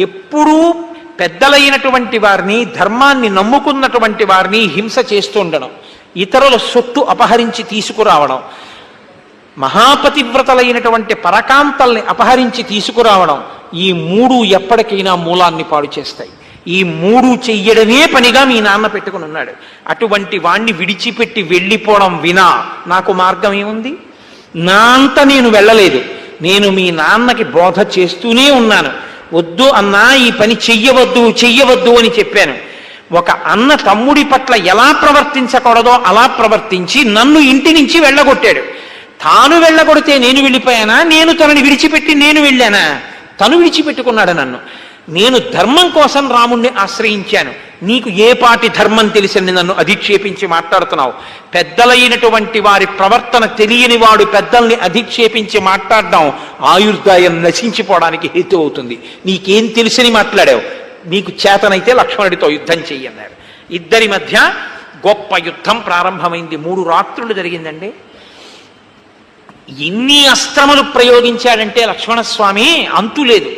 ఎప్పుడూ పెద్దలైనటువంటి వారిని, ధర్మాన్ని నమ్ముకున్నటువంటి వారిని హింస చేస్తూ ఉండడం, ఇతరుల సొత్తు అపహరించి తీసుకురావడం, మహాపతివ్రతలైనటువంటి పరకాంతల్ని అపహరించి తీసుకురావడం, ఈ మూడు ఎప్పటికైనా మూలాన్ని పాడు చేస్తాయి. ఈ మూడు చెయ్యడమే పనిగా మీ నాన్న పెట్టుకుని ఉన్నాడు. అటువంటి వాణ్ణి విడిచిపెట్టి వెళ్ళిపోవడం వినా నాకు మార్గం ఏముంది? నా అంత నేను వెళ్ళలేదు. నేను మీ నాన్నకి బోధ చేస్తూనే ఉన్నాను. వద్దు అన్నా, ఈ పని చెయ్యవద్దు చెయ్యవద్దు అని చెప్పాను. ఒక అన్న తమ్ముడి పట్ల ఎలా ప్రవర్తించకూడదో అలా ప్రవర్తించి నన్ను ఇంటి నుంచి వెళ్ళగొట్టాడు. తాను వెళ్ళగొడితే నేను వెళ్ళిపోయానా? నేను తనని విడిచిపెట్టి నేను వెళ్ళానా? తను విడిచిపెట్టుకున్నాడు నన్ను. నేను ధర్మం కోసం రాముణ్ణి ఆశ్రయించాను. నీకు ఏ పాటి ధర్మం తెలిసింది నన్ను అధిక్షేపించి మాట్లాడుతున్నావు? పెద్దలైనటువంటి వారి ప్రవర్తన తెలియని వాడు పెద్దల్ని అధిక్షేపించి మాట్లాడడం ఆయుర్దాయం నశించిపోవడానికి హేతు అవుతుంది. నీకేం తెలిసని మాట్లాడావు? నీకు చేతనైతే లక్ష్మణుడితో యుద్ధం చెయ్యన్నారు. ఇద్దరి మధ్య గొప్ప యుద్ధం ప్రారంభమైంది. 3 రాత్రులు జరిగిందండి. ఎన్ని అస్త్రములు ప్రయోగించాడంటే లక్ష్మణస్వామి అంతులేదు.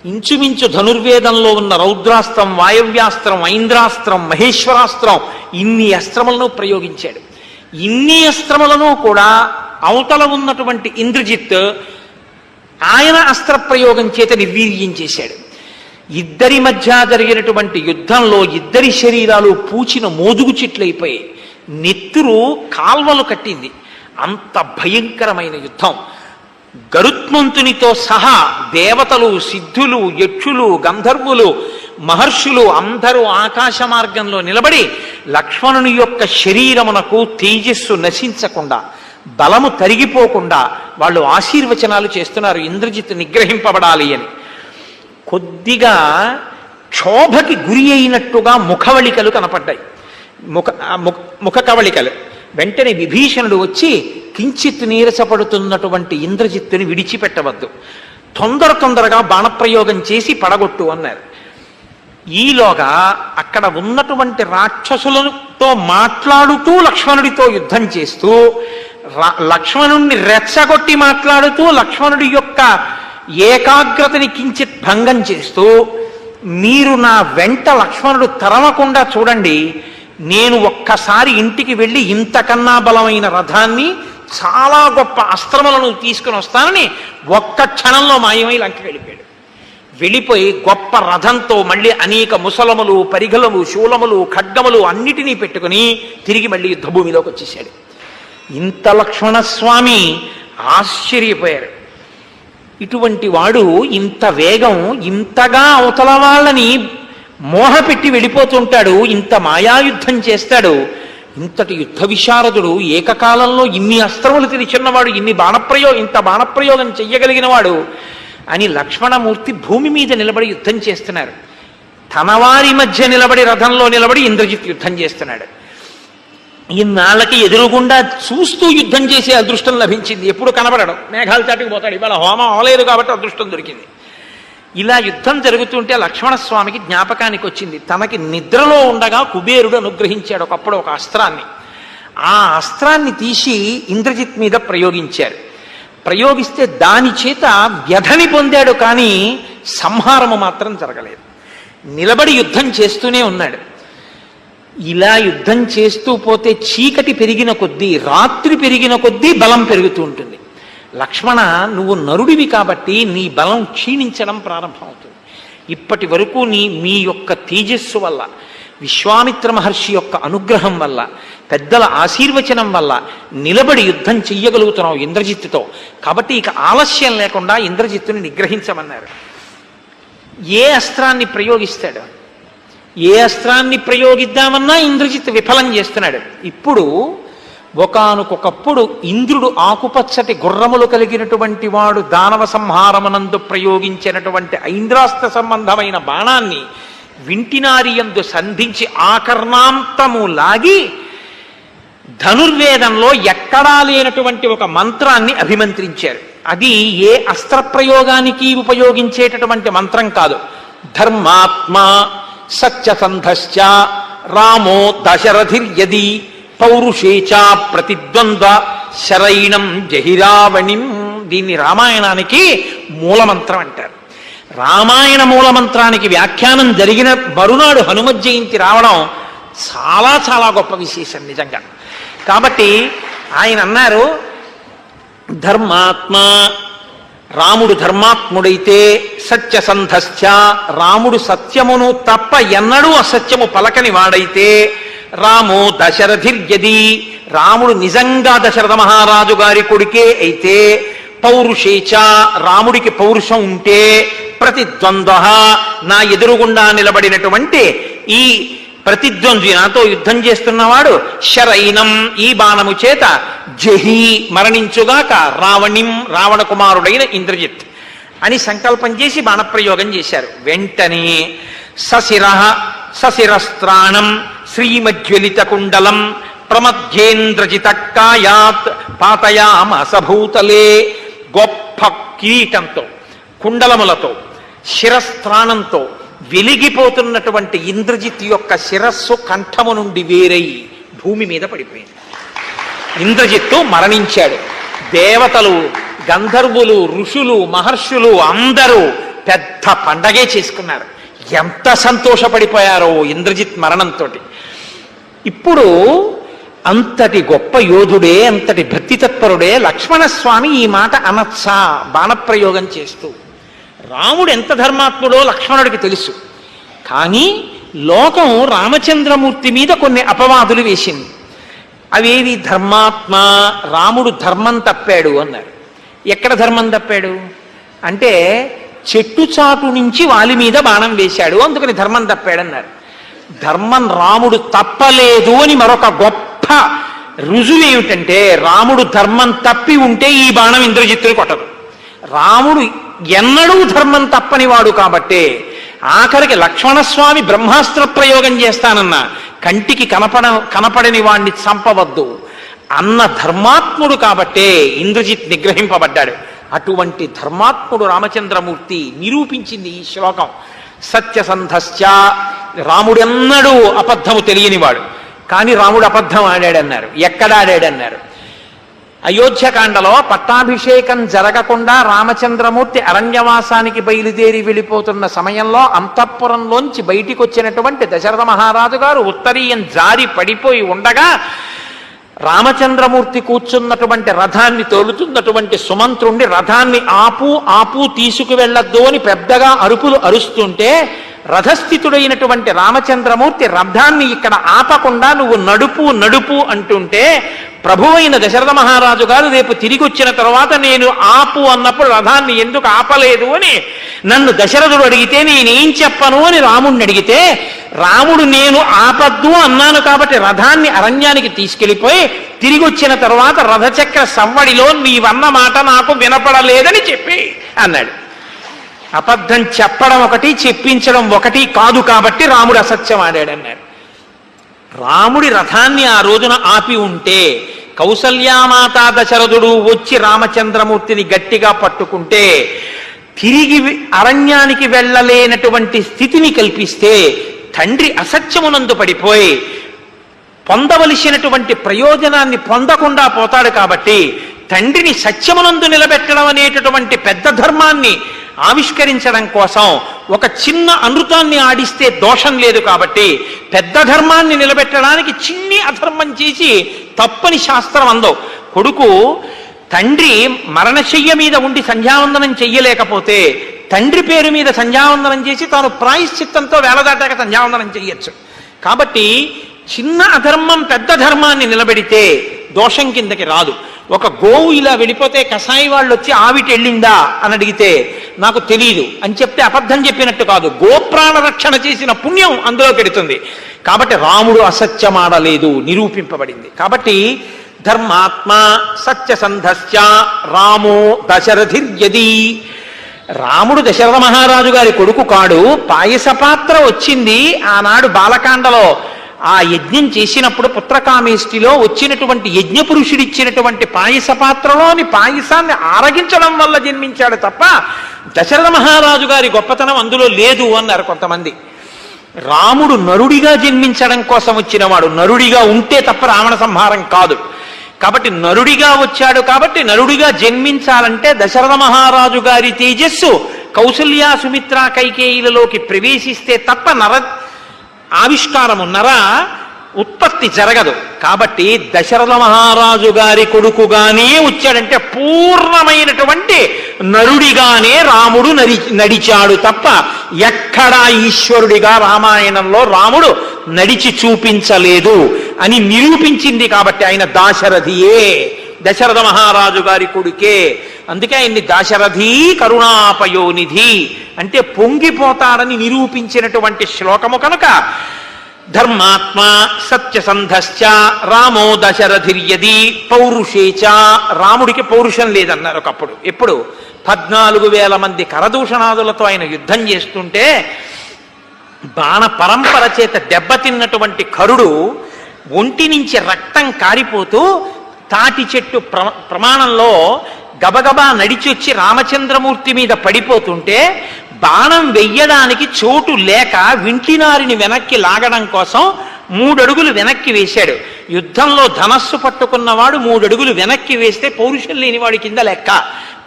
ఇంచుమించు ధనుర్వేదంలో ఉన్న రౌద్రాస్త్రం, వాయవ్యాస్త్రం, ఐంద్రాస్త్రం, మహేశ్వరాస్త్రం, ఇన్ని అస్త్రములను ప్రయోగించాడు. ఇన్ని అస్త్రములను కూడా అవతల ఉన్నటువంటి ఇంద్రజిత్ ఆయన అస్త్ర ప్రయోగం చేత నిర్వీర్యం చేశాడు. ఇద్దరి మధ్య జరిగినటువంటి యుద్ధంలో ఇద్దరి శరీరాలు పూచిన మోదుగు చెట్లయిపోయాయి. నెత్తురు కాల్వలు కట్టింది. అంత భయంకరమైన యుద్ధం. గరుత్మంతునితో సహా దేవతలు, సిద్ధులు, యక్షులు, గంధర్వులు, మహర్షులు అందరూ ఆకాశ మార్గంలో నిలబడి లక్ష్మణుని యొక్క శరీరమునకు తేజస్సు నశించకుండా, బలము తరిగిపోకుండా వాళ్ళు ఆశీర్వచనాలు చేస్తున్నారు ఇంద్రజిత్ నిగ్రహింపబడాలి అని. కొద్దిగా క్షోభకి గురి అయినట్టుగా ముఖవళికలు కనపడ్డాయి. ముఖ కవళికలు. వెంటనే విభీషణుడు వచ్చి కించిత్ నీరసపడుతున్నటువంటి ఇంద్రజిత్తుని విడిచిపెట్టవద్దు, తొందరగా బాణప్రయోగం చేసి పడగొట్టు అన్నారు. ఈలోగా అక్కడ ఉన్నటువంటి రాక్షసులతో మాట్లాడుతూ లక్ష్మణుడితో యుద్ధం చేస్తూ, లక్ష్మణుడిని రెచ్చగొట్టి మాట్లాడుతూ లక్ష్మణుడి యొక్క ఏకాగ్రతని కించిత్ భంగం చేస్తూ, మీరు నా వెంట లక్ష్మణుడు తరమకుండా చూడండి, నేను ఒక్కసారి ఇంటికి వెళ్ళి ఇంతకన్నా బలమైన రథాన్ని, చాలా గొప్ప అస్త్రములను తీసుకుని వస్తానని ఒక్క క్షణంలో మాయమై లంక వెళ్ళిపోయాడు. వెళ్ళిపోయి గొప్ప రథంతో మళ్ళీ అనేక ముసలములు, పరిఘలము, శూలములు, ఖడ్గములు అన్నిటినీ పెట్టుకుని తిరిగి మళ్ళీ యుద్ధభూమిలోకి వచ్చేసాడు. ఇంత లక్ష్మణస్వామి ఆశ్చర్యపోయారు. ఇటువంటి వాడు ఇంత వేగం, ఇంతగా అవతల వాళ్ళని మోహపెట్టి వెళ్ళిపోతుంటాడు, ఇంత మాయాయుద్ధం చేస్తాడు, ఇంతటి యుద్ధ విశారదుడు, ఏకకాలంలో ఇన్ని అస్త్రములు తెలిసిన్నవాడు, ఇంత బాణప్రయోగం చెయ్యగలిగిన వాడు అని లక్ష్మణమూర్తి భూమి మీద నిలబడి యుద్ధం చేస్తున్నారు. తన వారి మధ్య నిలబడి, రథంలో నిలబడి ఇంద్రజిత్ యుద్ధం చేస్తున్నాడు. ఇన్నాళ్ళకి ఎదురుగుండా చూస్తూ యుద్ధం చేసే అదృష్టం లభించింది. ఎప్పుడు కనబడడం, మేఘాలు చాటుకు పోతాడు. ఇవాళ హోమం అవలేదు కాబట్టి అదృష్టం దొరికింది. ఇలా యుద్ధం జరుగుతుంటే లక్ష్మణస్వామికి జ్ఞాపకానికి వచ్చింది, తనకి నిద్రలో ఉండగా కుబేరుడు అనుగ్రహించాడు ఒకప్పుడు ఒక అస్త్రాన్ని. ఆ అస్త్రాన్ని తీసి ఇంద్రజిత్ మీద ప్రయోగించారు. ప్రయోగిస్తే దాని చేత వ్యధని పొందాడు, కానీ సంహారము మాత్రం జరగలేదు. నిలబడి యుద్ధం చేస్తూనే ఉన్నాడు. ఇలా యుద్ధం చేస్తూ పోతే చీకటి పెరిగిన కొద్దీ, రాత్రి పెరిగిన కొద్దీ బలం పెరుగుతూ ఉంటుంది. లక్ష్మణ, నువ్వు నరుడివి కాబట్టి నీ బలం క్షీణించడం ప్రారంభమవుతుంది. ఇప్పటి వరకు మీ యొక్క తేజస్సు వల్ల, విశ్వామిత్ర మహర్షి యొక్క అనుగ్రహం వల్ల, పెద్దల ఆశీర్వచనం వల్ల నిలబడి యుద్ధం చెయ్యగలుగుతున్నావు ఇంద్రజిత్తుతో. కాబట్టి ఇక ఆలస్యం లేకుండా ఇంద్రజిత్తుని నిగ్రహించమన్నారు. ఏ అస్త్రాన్ని ప్రయోగిస్తాడు? ఏ అస్త్రాన్ని ప్రయోగిద్దామన్నా ఇంద్రజిత్ విఫలం చేస్తున్నాడు. ఇప్పుడు ఒకానొకప్పుడు ఇంద్రుడు ఆకుపచ్చటి గుర్రములు కలిగినటువంటి వాడు దానవ సంహారమునందు ప్రయోగించినటువంటి ఐంద్రాస్త్ర సంబంధమైన బాణాన్ని వింటినారియందు సంధించి ఆకర్ణాంతము లాగి ధనుర్వేదంలో ఎక్కడా లేనటువంటి ఒక మంత్రాన్ని అభిమంత్రించారు. అది ఏ అస్త్ర ప్రయోగానికి ఉపయోగించేటటువంటి మంత్రం కాదు. ధర్మాత్మ సత్యసంధశ్చ రామో దశరథిర్యది పౌరుషేచా ప్రతిద్వంద్వ శరైణం జహిరావణిం. దీన్ని రామాయణానికి మూలమంత్రం అంటారు. రామాయణ మూలమంత్రానికి వ్యాఖ్యానం జరిగిన మరునాడు హనుమత్ జయంతి రావడం చాలా చాలా గొప్ప విశేషం నిజంగా. కాబట్టి ఆయన అన్నారు, ధర్మాత్మ, రాముడు ధర్మాత్ముడైతే, సత్యసంధశ్చ, రాముడు సత్యమును తప్ప ఎన్నడూ అసత్యము పలకని వాడైతే, రామో దశరథిర్యది, రాముడు నిజంగా దశరథ మహారాజు గారి కొడుకే అయితే, పౌరుషేచ, రాముడికి పౌరుషం ఉంటే, ప్రతిద్వంద్వ, నా ఎదురుగుండా నిలబడినటువంటి ఈ ప్రతిద్వంద్వి, నాతో యుద్ధం చేస్తున్నవాడు, శరైనం, ఈ బాణము చేత, జహి, మరణించుగాక, రావణిం, రావణ కుమారుడైన ఇంద్రజిత్ అని సంకల్పం చేసి బాణప్రయోగం చేశారు. వెంటనే సశిరస్త్రాణం శ్రీమజ్వలిత కుండలం ప్రమధ్యేంద్రజిత కాయాత్ పాతయామసభూతలే, గొప్ప కిరీటంతో, కుండలములతో, శిరస్త్రాణంతో వెలిగిపోతున్నటువంటి ఇంద్రజిత్ యొక్క శిరస్సు కంఠము నుండి వేరై భూమి మీద పడిపోయింది. ఇంద్రజిత్తు మరణించాడు. దేవతలు, గంధర్వులు, ఋషులు, మహర్షులు అందరూ పెద్ద పండగే చేసుకున్నారు. ఎంత సంతోషపడిపోయారో ఇంద్రజిత్ మరణంతో. ఇప్పుడు అంతటి గొప్ప యోధుడే, అంతటి భక్తి తత్పరుడే లక్ష్మణస్వామి ఈ మాట అనత్సా బాణప్రయోగం చేస్తూ. రాముడు ఎంత ధర్మాత్ముడో లక్ష్మణుడికి తెలుసు. కానీ లోకం రామచంద్రమూర్తి మీద కొన్ని అపవాదులు వేసింది. అవేవి? ధర్మాత్మ, రాముడు ధర్మం తప్పాడు అన్నారు. ఎక్కడ ధర్మం తప్పాడు అంటే, చెట్టు చాటు నుంచి వాలి మీద బాణం వేశాడు, అందుకని ధర్మం తప్పాడన్నారు. ధర్మం రాముడు తప్పలేదు అని మరొక గొప్ప రుజువు ఏమిటంటే, రాముడు ధర్మం తప్పి ఉంటే ఈ బాణం ఇంద్రజిత్తుని కొట్టదు. రాముడు ఎన్నడూ ధర్మం తప్పని వాడు కాబట్టే ఆఖరికి లక్ష్మణస్వామి బ్రహ్మాస్త్ర ప్రయోగం చేస్తానన్నా కంటికి కనపడని వాణ్ణి చంపవద్దు అన్న ధర్మాత్ముడు కాబట్టే ఇంద్రజిత్ నిగ్రహింపబడ్డాడు. అటువంటి ధర్మాత్ముడు రామచంద్రమూర్తి నిరూపించింది ఈ శ్లోకం. సత్యసంధశ్చ, రాముడెన్నడూ అబద్ధము తెలియనివాడు. కానీ రాముడు అబద్ధం ఆడాడన్నారు. ఎక్కడ ఆడాడన్నారు? అయోధ్యకాండలో పట్టాభిషేకం జరగకుండా రామచంద్రమూర్తి అరణ్యవాసానికి బయలుదేరి వెళ్ళిపోతున్న సమయంలో అంతఃపురంలోంచి బయటికి వచ్చినటువంటి దశరథ మహారాజు గారు ఉత్తరీయం జారి పడిపోయి ఉండగా రామచంద్రమూర్తి కూర్చున్నటువంటి రథాన్ని తోలుతున్నటువంటి సుమంత్రుణ్ణి రథాన్ని ఆపు ఆపు తీసుకువెళ్ళద్దు అని పెద్దగా అరుపులు అరుస్తుంటే రథస్థితుడైనటువంటి రామచంద్రమూర్తి రథాన్ని ఇక్కడ ఆపకుండా నువ్వు నడుపు నడుపు అంటుంటే ప్రభువైన దశరథ మహారాజు గారు రేపు తిరిగి వచ్చిన తర్వాత నేను ఆపు అన్నప్పుడు రథాన్ని ఎందుకు ఆపలేదు అని నన్ను దశరథుడు అడిగితే నేనేం చెప్పను అని రాముడిని అడిగితే, రాముడు నేను ఆపద్దు అన్నాను కాబట్టి రథాన్ని అరణ్యానికి తీసుకెళ్ళిపోయి తిరిగి వచ్చిన తర్వాత రథచక్ర సవ్వడిలో నీవన్న మాట నాకు వినపడలేదని చెప్పి అన్నాడు. అబద్ధం చెప్పడం ఒకటి, చెప్పించడం ఒకటి కాదు కాబట్టి రాముడు అసత్యం ఆడాడన్నారు. రాముడి రథాన్ని ఆ రోజున ఆపి ఉంటే కౌసల్యామాత దశరథుడు వచ్చి రామచంద్రమూర్తిని గట్టిగా పట్టుకుంటే తిరిగి అరణ్యానికి వెళ్ళలేనటువంటి స్థితిని కల్పిస్తే తండ్రి అసత్యమునందు పడిపోయి పొందవలసినటువంటి ప్రయోజనాన్ని పొందకుండా పోతాడు. కాబట్టి తండ్రిని సత్యమునందు నిలబెట్టడం అనేటటువంటి పెద్ద ధర్మాన్ని ఆవిష్కరించడం కోసం ఒక చిన్న అనృతాన్ని ఆడిస్తే దోషం లేదు కాబట్టి పెద్ద ధర్మాన్ని నిలబెట్టడానికి చిన్ని అధర్మం చేసి తప్పని శాస్త్రం అందో. కొడుకు తండ్రి మరణశయ్య మీద ఉండి సంధ్యావందనం చెయ్యలేకపోతే తండ్రి పేరు మీద సంధ్యావందనం చేసి తాను ప్రాయశ్చిత్తంతో వేలదాటాక సంధ్యావందనం చెయ్యొచ్చు. కాబట్టి చిన్న అధర్మం పెద్ద ధర్మాన్ని నిలబెడితే దోషం కిందకి రాదు. ఒక గోవు ఇలా వెళ్ళిపోతే కసాయి వాళ్ళు వచ్చి ఆవిటి వెళ్ళిందా అని అడిగితే నాకు తెలియదు అని చెప్తే అబద్ధం చెప్పినట్టు కాదు, గోప్రాణ రక్షణ చేసిన పుణ్యం అందులో పెడుతుంది. కాబట్టి రాముడు అసత్యమాడలేదు, నిరూపింపబడింది. కాబట్టి ధర్మాత్మ సత్యసంధశ్చ రామో దశరథిర్యది, రాముడు దశరథ మహారాజు గారి కొడుకు కాడు. పాయస పాత్ర వచ్చింది ఆనాడు బాలకాండలో. ఆ యజ్ఞం చేసినప్పుడు పుత్రకామేష్టిలో వచ్చినటువంటి యజ్ఞ పురుషుడిచ్చినటువంటి పాయస పాత్రలోని పాయసాన్ని ఆరగించడం వల్ల జన్మించాడు తప్ప దశరథ మహారాజు గారి గొప్పతనం అందులో లేదు అన్నారు కొంతమంది. రాముడు నరుడిగా జన్మించడం కోసం వచ్చినవాడు, నరుడిగా ఉంటే తప్ప రావణ సంహారం కాదు. కాబట్టి నరుడిగా వచ్చాడు కాబట్టి నరుడిగా జన్మించాలంటే దశరథ మహారాజు గారి తేజస్సు కౌసల్య సుమిత్ర కైకేయులలోకి ప్రవేశిస్తే తప్ప నర ఉత్పత్తి జరగదు. కాబట్టి దశరథ మహారాజు గారి కొడుకుగానే వచ్చాడంటే పూర్ణమైనటువంటి నరుడిగానే రాముడు నడిచాడు తప్ప ఎక్కడా ఈశ్వరుడిగా రామాయణంలో రాముడు నడిచి చూపించలేదు అని నిరూపించింది. కాబట్టి ఆయన దాశరథియే, దశరథ మహారాజు గారి కొడుకే. అందుకే ఆయన్ని దాశరథి కరుణాపయోనిధి అంటే పొంగిపోతాడని నిరూపించినటువంటి శ్లోకము కనుక ధర్మాత్మ సత్యసంధశ్చ రామో దశరథిర్యది పౌరుషేచ. రాముడికి పౌరుషం లేదన్నారు ఒకప్పుడు. ఎప్పుడు 14,000 మంది కరదూషణాదులతో ఆయన యుద్ధం చేస్తుంటే బాణ పరంపర చేత దెబ్బతిన్నటువంటి కరుడు ఒంటి నుంచి రక్తం కారిపోతూ తాటి చెట్టు ప్రమాణంలో గబగబా నడిచొచ్చి రామచంద్రమూర్తి మీద పడిపోతుంటే బాణం వెయ్యడానికి చోటు లేక వింటినారిని వెనక్కి లాగడం కోసం 3 అడుగులు వెనక్కి వేశాడు. యుద్ధంలో ధనస్సు పట్టుకున్నవాడు 3 అడుగులు వెనక్కి వేస్తే పౌరుషం లేనివాడి కింద లెక్క.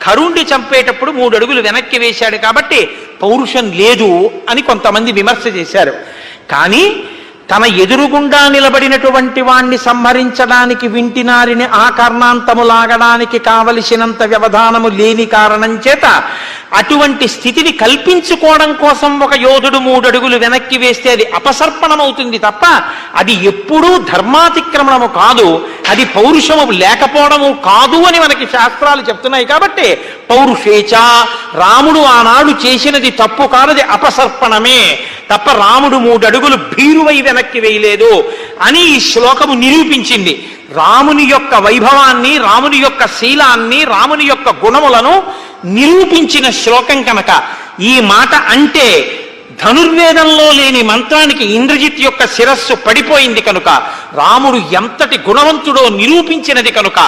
కరుణ్ణి చంపేటప్పుడు 3 అడుగులు వెనక్కి వేశాడు కాబట్టి పౌరుషం లేదు అని కొంతమంది విమర్శ చేశారు. కానీ తన ఎదురుగుండా నిలబడినటువంటి వాణ్ణి సంహరించడానికి వింటినారిని ఆ కర్ణాంతము లాగడానికి కావలసినంత వ్యవధానము లేని కారణం చేత అటువంటి స్థితిని కల్పించుకోవడం కోసం ఒక యోధుడు 3 అడుగులు వెనక్కి వేస్తే అది అపసర్పణమవుతుంది తప్ప అది ఎప్పుడూ ధర్మాతిక్రమణము కాదు, అది పౌరుషము లేకపోవడము కాదు అని మనకి శాస్త్రాలు చెప్తున్నాయి. కాబట్టి పౌరుషేచ, రాముడు ఆనాడు చేసినది తప్పు కాదది అపసర్పణమే తప్ప రాముడు 3 అడుగులు భీరువై వెనక్కి వేయలేదు అని ఈ శ్లోకము నిరూపించింది. రాముని యొక్క వైభవాన్ని, రాముని యొక్క శీలాన్ని, రాముని యొక్క గుణములను నిరూపించిన శ్లోకం కనుక ఈ మాట అంటే ధనుర్వేదంలో లేని మంత్రానికి ఇంద్రజిత్ యొక్క శిరస్సు పడిపోయింది కనుక రాముడు ఎంతటి గుణవంతుడో నిరూపించినది కనుక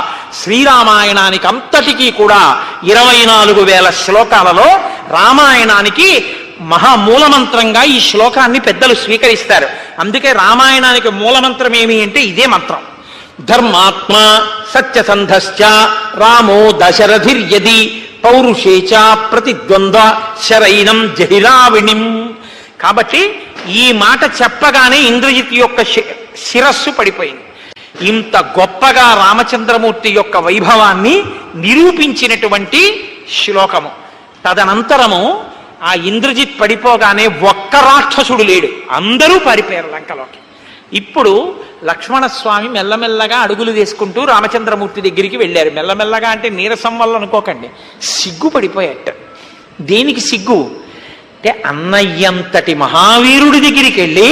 శ్రీరామాయణానికి అంతటికీ కూడా 24,000 శ్లోకాలలో రామాయణానికి మహామూలమంత్రంగా ఈ శ్లోకాన్ని పెద్దలు స్వీకరిస్తారు. అందుకే రామాయణానికి మూలమంత్రం ఏమి అంటే ఇదే మంత్రం. ధర్మాత్మ సత్యసంధశ్చ రామో దశరథిర్యది పౌరుషేచ ప్రతిద్వంద్వ శరైనం జహిరావిణిం. కాబట్టి ఈ మాట చెప్పగానే ఇంద్రజిత్ యొక్క శిరస్సు పడిపోయింది. ఇంత గొప్పగా రామచంద్రమూర్తి యొక్క వైభవాన్ని నిరూపించినటువంటి శ్లోకము. తదనంతరము ఆ ఇంద్రజిత్ పడిపోగానే ఒక్క రాక్షసుడు లేడు, అందరూ పారిపోయారు లంకలోకి. ఇప్పుడు లక్ష్మణస్వామి మెల్లమెల్లగా అడుగులు వేసుకుంటూ రామచంద్రమూర్తి దగ్గరికి వెళ్ళారు. మెల్లమెల్లగా అంటే నీరసం వల్ల అనుకోకండి, సిగ్గు పడిపోయాట. దేనికి సిగ్గు అంటే అన్నయ్యంతటి మహావీరుడి దగ్గరికి వెళ్ళి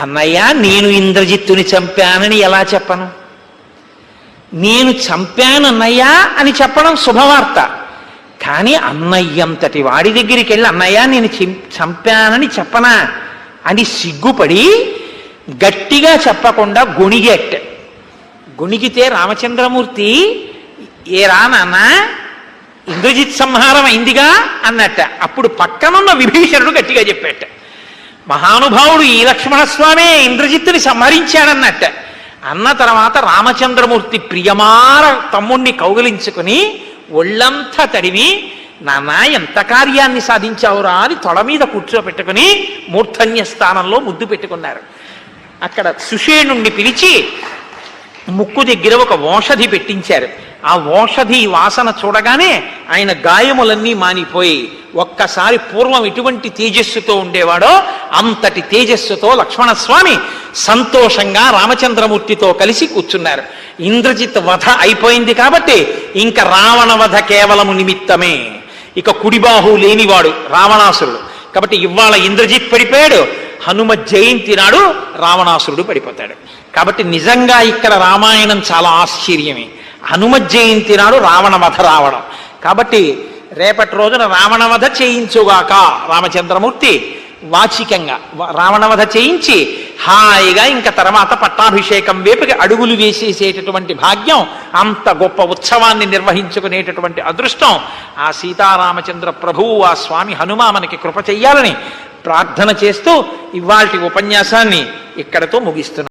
అన్నయ్య నేను ఇంద్రజిత్తుని చంపానని ఎలా చెప్పను, నేను చంపానన్నయ్యా అని చెప్పడం శుభవార్త. కానీ అన్నయ్యంతటి వాడి దగ్గరికి వెళ్ళి అన్నయ్య నేను చంపానని చెప్పనా అని సిగ్గుపడి గట్టిగా చెప్పకుండా గొణిగేట. గొణిగితే రామచంద్రమూర్తి ఏరా నాన్న ఇంద్రజిత్ సంహారం అయిందిగా అన్నట్ట. అప్పుడు పక్కనున్న విభీషణుడు గట్టిగా చెప్పేట, మహానుభావుడు ఈ లక్ష్మణస్వామే ఇంద్రజిత్తుని సంహరించాడన్నట్ట. అన్న తర్వాత రామచంద్రమూర్తి ప్రియమార తమ్ముణ్ణి కౌగిలించుకుని ఒళ్ళంతా తడివి నాన్న ఎంత కార్యాన్ని సాధించావురా అని తొడ మీద కూర్చోపెట్టుకుని మూర్ధన్య స్థానంలో ముద్దు పెట్టుకున్నారు. అక్కడ సుషేణుణ్ణి పిలిచి ముక్కు దగ్గర ఒక ఓషధి పెట్టించారు. ఆ ఓషధి వాసన చూడగానే ఆయన గాయములన్నీ మానిపోయి ఒక్కసారి పూర్వం ఎటువంటి తేజస్సుతో ఉండేవాడో అంతటి తేజస్సుతో లక్ష్మణస్వామి సంతోషంగా రామచంద్రమూర్తితో కలిసి కూర్చున్నారు. ఇంద్రజిత్ వధ అయిపోయింది కాబట్టి ఇంకా రావణ వధ కేవలము నిమిత్తమే. ఇక కుడిబాహు లేనివాడు రావణాసురుడు. కాబట్టి ఇవాళ ఇంద్రజిత్ పడిపోయాడు, హనుమ జయంతి నాడు రావణాసురుడు పడిపోతాడు. కాబట్టి నిజంగా ఇక్కడ రామాయణం చాలా ఆశ్చర్యమే. హనుమ జయంతి నాడు రావణ వధ రావడం. కాబట్టి రేపటి రోజున రావణవధ చేయించుగాక రామచంద్రమూర్తి వాచికంగా రావణవధ చేయించి హాయిగా ఇంకా తర్వాత పట్టాభిషేకం వైపుకి అడుగులు వేసేసేటటువంటి భాగ్యం, అంత గొప్ప ఉత్సవాన్ని నిర్వహించుకునేటటువంటి అదృష్టం ఆ సీతారామచంద్ర ప్రభువు ఆ స్వామి హనుమ మనకి కృప చెయ్యాలని ప్రార్థన చేస్తూ ఇవాల్టి ఉపన్యాసాన్ని ఇక్కడతో ముగిస్తున్నాను.